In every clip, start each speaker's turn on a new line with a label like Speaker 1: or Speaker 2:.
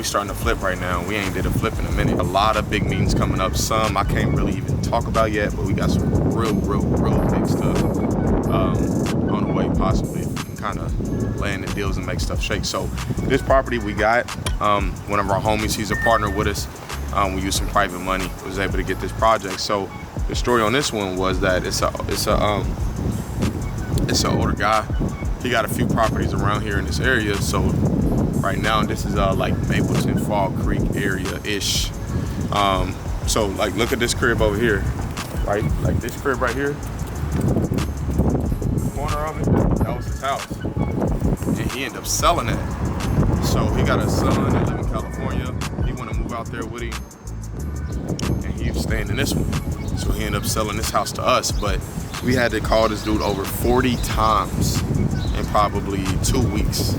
Speaker 1: starting to flip right now. We ain't did a flip in a minute. A lot of big meetings coming up. Some I can't really even talk about yet, but we got some real big stuff on the way, possibly, if we can kind of land the deals and make stuff shake. So this property we got, one of our homies, he's a partner with us. We used some private money, was able to get this project. So the story on this one was that it's an older guy. He got a few properties around here in this area. So right now, this is like Mapleton, Fall Creek area-ish. So like, look at this crib over here, right? Like this crib right here, the corner of it, that was his house. And he ended up selling it. So he got a son that live in California. He wanted to move out there with him. And he was staying in this one. So he ended up selling this house to us. But we had to call this dude over 40 times in probably 2 weeks.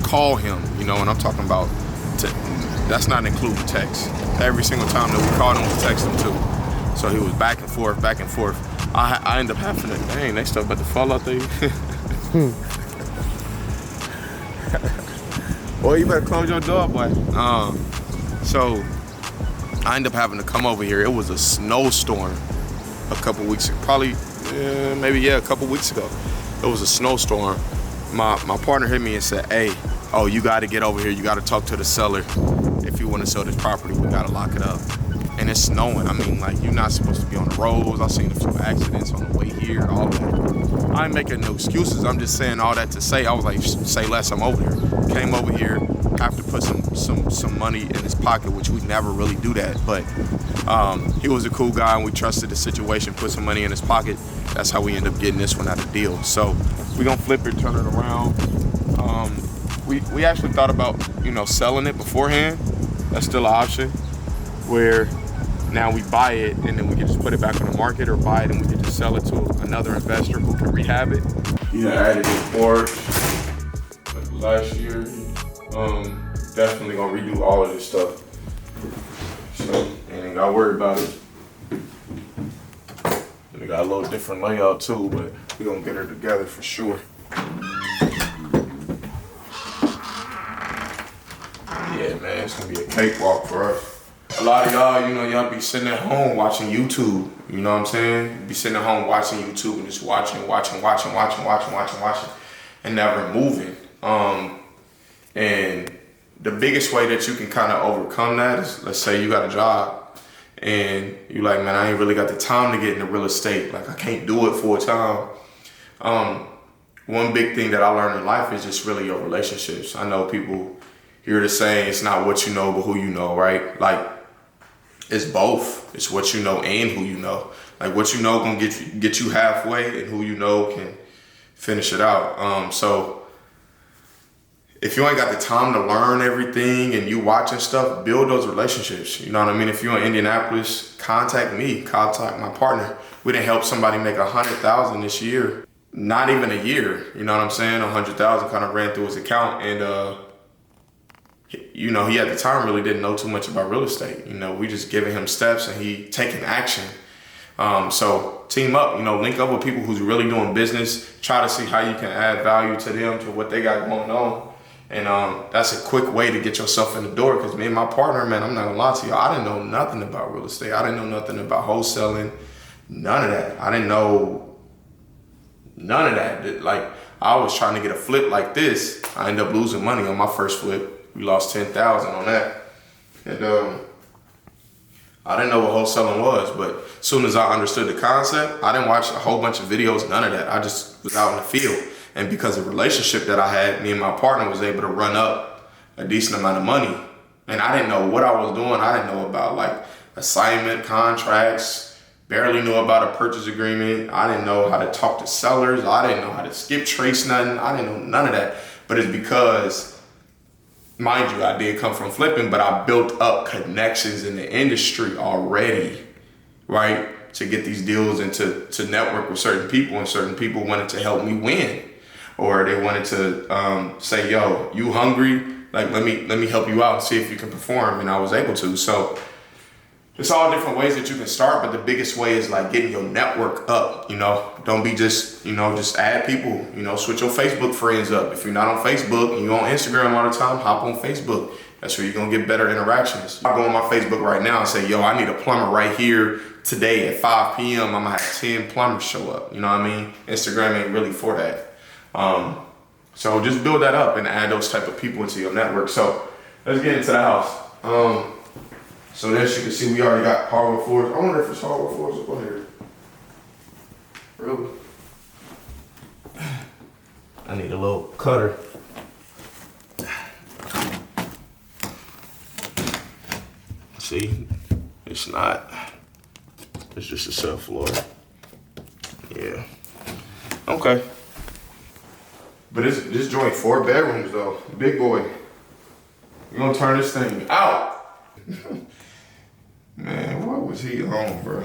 Speaker 1: Call him, you know, and I'm talking about, that's not including text. Every single time that we called him, we texted him too. So he was back and forth. I ended up having to, dang, they stuff about to fall out there. Boy, you better close your door, boy. So I ended up having to come over here. It was a snowstorm a couple weeks ago, probably, a couple weeks ago. It was a snowstorm. My partner hit me and said, hey, you got to get over here. You got to talk to the seller. If you want to sell this property, we got to lock it up. And it's snowing. I mean, like, you're not supposed to be on the roads. I've seen a few accidents on the way here, all of that. I ain't making no excuses. I'm just saying all that to say, I was like, say less, I'm over here. Came over here, have to put some money in his pocket, which we never really do that. But he was a cool guy, and we trusted the situation, put some money in his pocket. That's how we end up getting this one out of deal. So we're going to flip it, turn it around. We actually thought about, selling it beforehand. That's still an option, where now we buy it and then we can just put it back on the market, or buy it and we can just sell it to another investor who can rehab it. Added a porch like last year. Definitely gonna redo all of this stuff. So, ain't gotta worry about it. We got a little different layout too, but we gonna get her together for sure. Yeah, man, it's gonna be a cakewalk for us. A lot of y'all, y'all be sitting at home watching YouTube. You know what I'm saying? Be sitting at home watching YouTube and just watching, and never moving. And the biggest way that you can kind of overcome that is, let's say you got a job and you like, man, I ain't really got the time to get into real estate. Like, I can't do it full time. One big thing that I learned in life is just really your relationships. I know people hear the saying, it's not what you know, but who you know, right? Like, it's both. It's what you know and who you know. Like, what you know gonna get you halfway, and who you know can finish it out. So if you ain't got the time to learn everything and you watching stuff, build those relationships. You know what I mean? If you're in Indianapolis, contact me, contact my partner. We didn't help somebody make $100,000 this year. Not even a year, you know what I'm saying? 100,000 kind of ran through his account, and he at the time really didn't know too much about real estate. We just giving him steps and he taking action. So team up, link up with people who's really doing business. Try to see how you can add value to them, to what they got going on. And that's a quick way to get yourself in the door. Because me and my partner, man, I'm not gonna lie to you, I didn't know nothing about real estate. I didn't know nothing about wholesaling, none of that. I didn't know none of that. Like, I was trying to get a flip like this. I ended up losing money on my first flip. We lost 10,000 on that. And I didn't know what wholesaling was, but as soon as I understood the concept, I didn't watch a whole bunch of videos, none of that. I just was out in the field. And because of the relationship that I had, me and my partner was able to run up a decent amount of money. And I didn't know what I was doing. I didn't know about like assignment contracts, barely knew about a purchase agreement. I didn't know how to talk to sellers. I didn't know how to skip trace nothing. I didn't know none of that. But it's because, mind you, I did come from flipping, but I built up connections in the industry already, right? To get these deals and to network with certain people, and certain people wanted to help me win. Or they wanted to say, yo, you hungry? Like, let me help you out and see if you can perform. And I was able to. So it's all different ways that you can start, but the biggest way is like getting your network up, Don't be just add people, switch your Facebook friends up. If you're not on Facebook and you're on Instagram all the time, hop on Facebook. That's where you're gonna get better interactions. I go on my Facebook right now and say, yo, I need a plumber right here today at 5 p.m. I'm gonna have 10 plumbers show up. You know what I mean? Instagram ain't really for that. So just build that up and add those type of people into your network. So let's get into the house. So as you can see, we already got hardwood floors. I wonder if it's hardwood floors up on here. Really? I need a little cutter. See, it's not. It's just a subfloor. Yeah. Okay. But this joint 4 bedrooms though. Big boy. We're gonna turn this thing out. Man, what was he on, bro?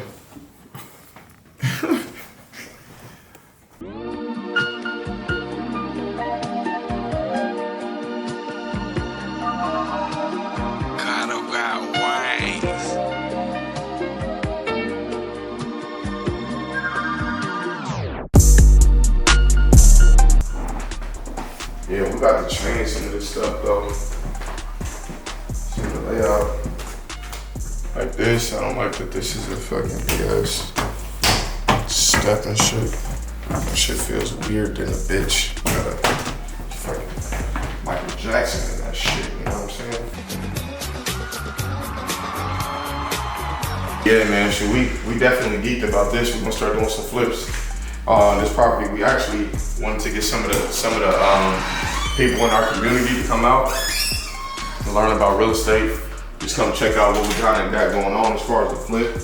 Speaker 1: Yeah, we got to change some of this stuff though. Some of the layout. Like this, I don't like that this is a fucking BS step and shit. That shit feels weird than a bitch. You gotta fucking Michael Jackson and that shit, you know what I'm saying? Yeah, man, so we definitely geeked about this. We're gonna start doing some flips. This property, we actually wanted to get some of the people in our community to come out and learn about real estate. Just come check out what we kind of got going on as far as the flip,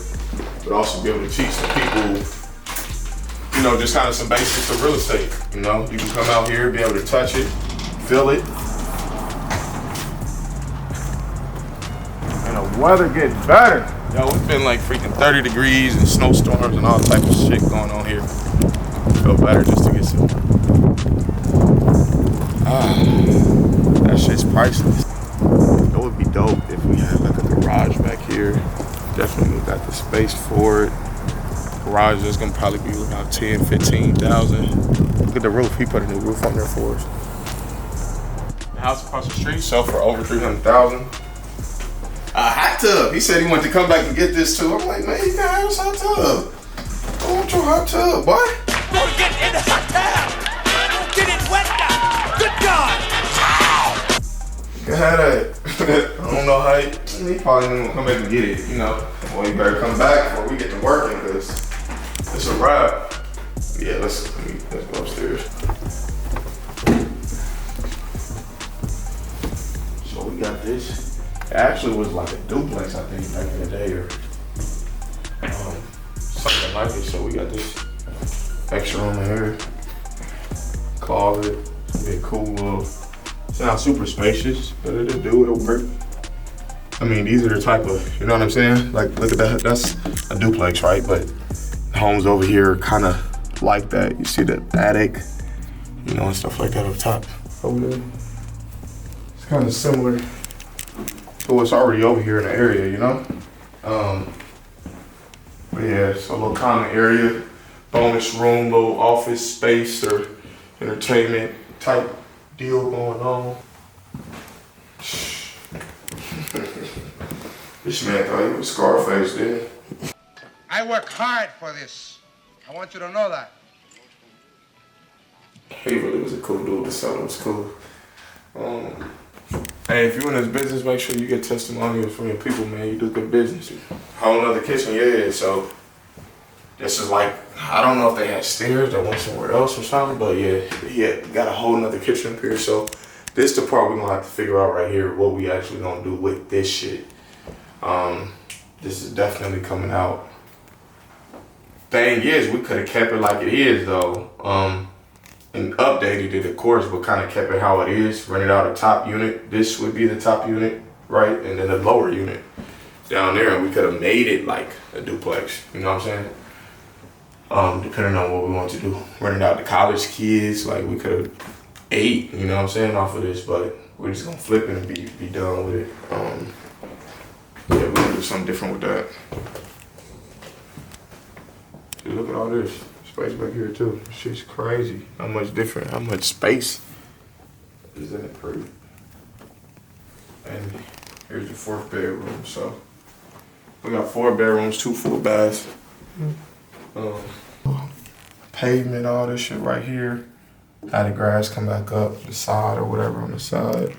Speaker 1: but also be able to teach some people, you know, just kind of some basics of real estate. You know, you can come out here, be able to touch it, feel it, and the weather gets better. Yo, it's been like freaking 30 degrees and snowstorms and all type of shit going on here. Feel better just to get some. That shit's priceless. It would be dope if we had like a garage back here. Definitely got the space for it. Garage is gonna probably be about 10, 15,000. Look at the roof. He put a new roof on there for us. The house across the street sold for over 300,000. A hot tub. He said he wanted to come back and get this too. I'm like, man, you can have this hot tub. I want your hot tub, boy.
Speaker 2: Gonna get in the hot tub. Get it wet now. Good God.
Speaker 1: You can have that. I don't know how he probably ain't gonna come back and get it, you know. Well, you better come back before we get to working, because it's a wrap. Yeah, let's go upstairs. So we got this. It actually was like a duplex, I think, back in the day, or something like it. So we got this extra room here, closet. Be a cool little. It's not super spacious, but it'll work. I mean, these are the type of, you know what I'm saying? Like, look at that. That's a duplex, right? But homes over here are kind of like that. You see the attic, you know, and stuff like that up top. Over there. It's kind of similar to what's already over here in the area, you know? But yeah, it's a little common area, bonus room, little office space or entertainment type deal going on. This man thought he was Scarface, didn't he?
Speaker 3: I work hard for this. I want you to know that.
Speaker 1: He really was a cool dude. The seller was cool. Hey, if you're in this business, make sure you get testimonials from your people, man. You do good business. Whole nother kitchen, yeah. So this is like, I don't know if they had stairs that went somewhere else or something, but yeah, got a whole nother kitchen up here. So this the part we're gonna have to figure out right here, what we actually gonna do with this shit. This is definitely coming out. Thing is, we could have kept it like it is though, and updated it, of course, but kind of kept it how it is. Rented out a top unit. This would be the top unit, right? And then the lower unit down there. We could have made it like a duplex. You know what I'm saying? Depending on what we want to do. Rented out to college kids. Like we could have ate, you know what I'm saying, off of this, but we're just gonna flip it and be done with it. Yeah, we're gonna do something different with that. Dude, look at all this space back here too. This shit's crazy. How much different, how much space is in it, pretty. And here's the 4th bedroom. So we got 4 bedrooms, 2 full baths. Pavement, all this shit right here. Had the grass come back up the side or whatever on the side.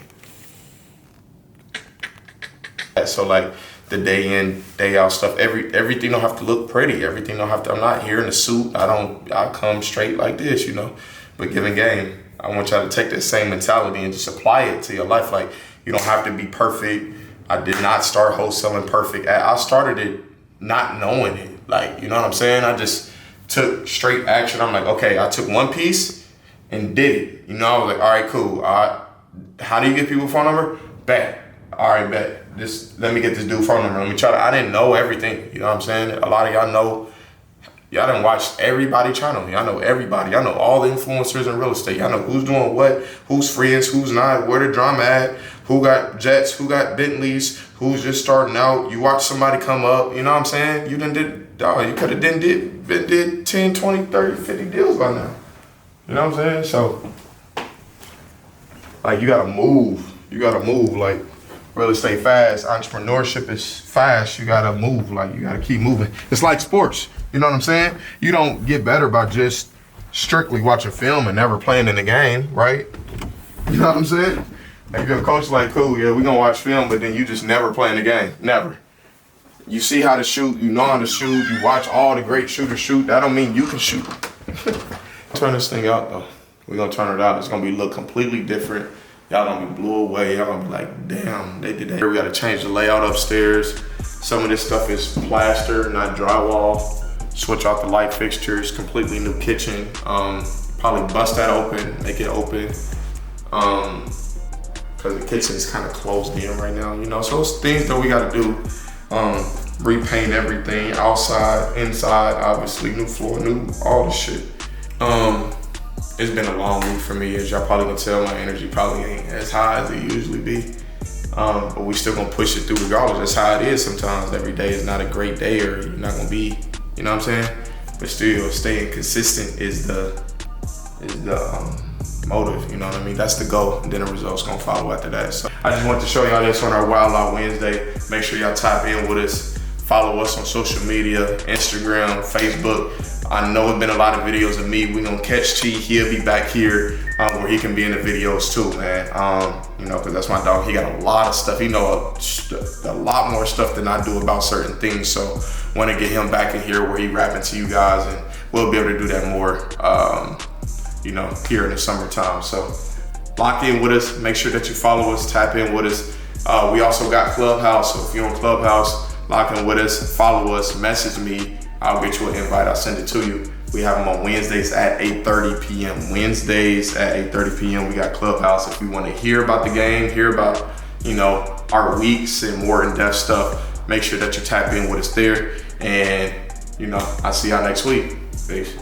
Speaker 1: So like the day in, day out stuff, everything don't have to look pretty. Everything don't have to, I'm not here in a suit. I come straight like this, you know. But given game, I want y'all to take that same mentality and just apply it to your life. Like, you don't have to be perfect. I did not start wholesaling perfect. I started it not knowing it. Like, you know what I'm saying? I just took straight action. I'm like, okay, I took one piece and did it. You know, I was like, all right, cool. How do you get people's phone number? Bet. All right, bet. Let me get this dude's phone number. Let me try to, I didn't know everything. You know what I'm saying? A lot of y'all know, y'all done watched everybody's channel. Y'all know everybody. Y'all know all the influencers in real estate. Y'all know who's doing what, who's friends, who's not, where the drama at, who got jets, who got Bentleys, who's just starting out. You watch somebody come up, you know what I'm saying? You done did, dog, you could have did 10, 20, 30, 50 deals by now. You know what I'm saying? So, like, you gotta move. You gotta move, like, real estate fast. Entrepreneurship is fast. You gotta move, like, you gotta keep moving. It's like sports. You know what I'm saying? You don't get better by just strictly watching film and never playing in the game, right? You know what I'm saying? Like, if a coach like, cool, yeah, we gonna watch film, but then you just never play in the game. Never. You see how to shoot, you know how to shoot, you watch all the great shooters shoot. That don't mean you can shoot. Turn this thing out though. We're gonna turn it out. It's gonna look completely different. Y'all gonna be blew away. Y'all gonna be like, damn, they did that. We gotta change the layout upstairs. Some of this stuff is plaster, not drywall. Switch out the light fixtures, completely new kitchen. Probably bust that open, make it open. Cause the kitchen is kind of closed in right now, you know? So it's things that we gotta do. Repaint everything, outside, inside, obviously, new floor, new, all the shit. It's been a long week for me, as y'all probably gonna tell. My energy probably ain't as high as it usually be. But we still gonna push it through regardless. That's how it is sometimes. Every day is not a great day, or you're not gonna be, you know what I'm saying? But still, staying consistent is the motive, you know what I mean? That's the goal, and then the results gonna follow after that. So I just wanted to show y'all this on our Wild Out Wednesday. Make sure y'all tap in with us. Follow us on social media, Instagram, Facebook. I know it's been a lot of videos of me. We gonna catch T. He'll be back here where he can be in the videos too, man. You know, cause that's my dog. He got a lot of stuff. He know a lot more stuff than I do about certain things. So want to get him back in here where he rapping to you guys, and we'll be able to do that more, you know, here in the summertime. So lock in with us. Make sure that you follow us, tap in with us. We also got Clubhouse. So if you're on Clubhouse, lock in with us, follow us, message me. I'll get you an invite, I'll send it to you. We have them on Wednesdays at 8:30 p.m. Wednesdays at 8:30 p.m. We got Clubhouse. If you want to hear about the game, hear about, you know, our weeks and more in-depth stuff, make sure that you tap in with us there. And, you know, I'll see y'all next week. Peace.